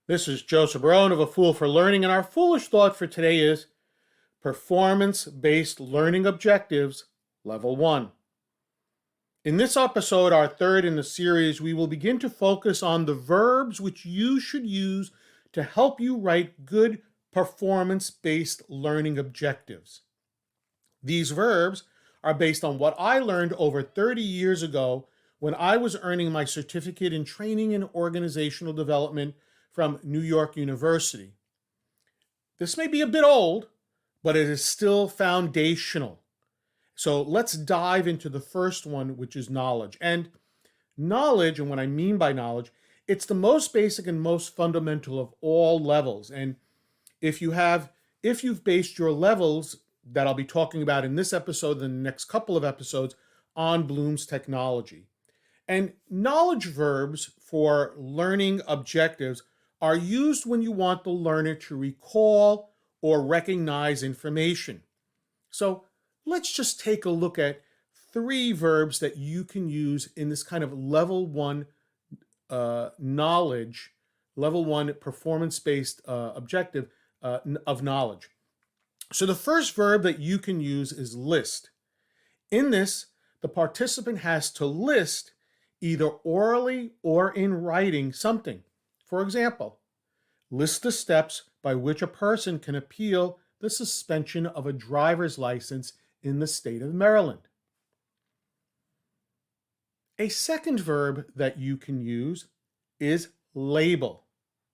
This is Joseph Barone of A Fool for Learning, and our foolish thought for today is Performance-Based Learning Objectives, Level 1. In this episode, our third in the series, we will begin to focus on the verbs which you should use to help you write good performance-based learning objectives. These verbs are based on what I learned over 30 years ago when I was earning my certificate in training and organizational development from New York University. This may be a bit old, but it is still foundational. So let's dive into the first one, which is knowledge. And knowledge, and what I mean by knowledge, it's the most basic and most fundamental of all levels. And if you've based your levels that I'll be talking about in this episode and the next couple of episodes on Bloom's technology. And knowledge verbs for learning objectives are used when you want the learner to recall or recognize information. So let's just take a look at three verbs that you can use in this kind of level one knowledge, level one performance-based objective of knowledge. So the first verb that you can use is list. In this, the participant has to list either orally or in writing something. For example, list the steps by which a person can appeal the suspension of a driver's license in the state of Maryland. A second verb that you can use is label.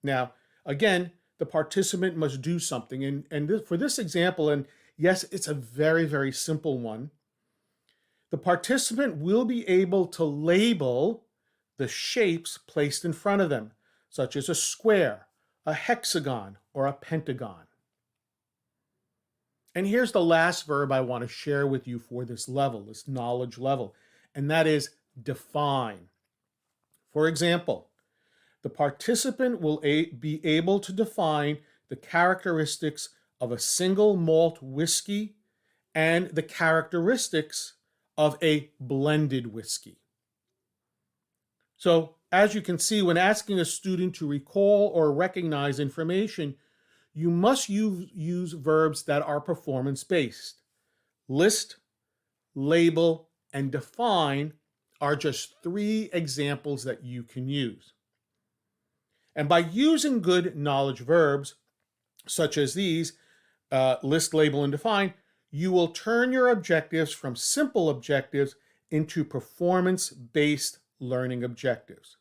Now, again, the participant must do something. For this example, and yes, it's a very, very simple one, the participant will be able to label the shapes placed in front of them, such as a square, a hexagon, or a pentagon. And here's the last verb I want to share with you for this level, this knowledge level, and that is define. For example, the participant will be able to define the characteristics of a single malt whiskey and the characteristics of a blended whiskey. So, as you can see, when asking a student to recall or recognize information, you must use verbs that are performance-based. List, label, and define are just three examples that you can use. And by using good knowledge verbs, such as these, list, label, and define, you will turn your objectives from simple objectives into performance-based learning objectives.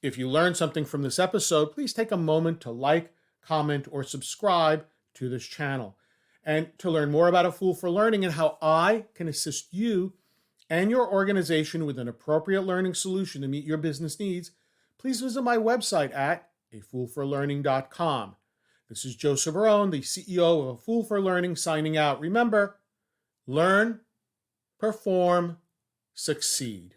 If you learned something from this episode, please take a moment to like, comment, or subscribe to this channel. And to learn more about A Fool for Learning and how I can assist you and your organization with an appropriate learning solution to meet your business needs, please visit my website at afoolforlearning.com. This is Joseph Barone, the CEO of A Fool for Learning, signing out. Remember, learn, perform, succeed.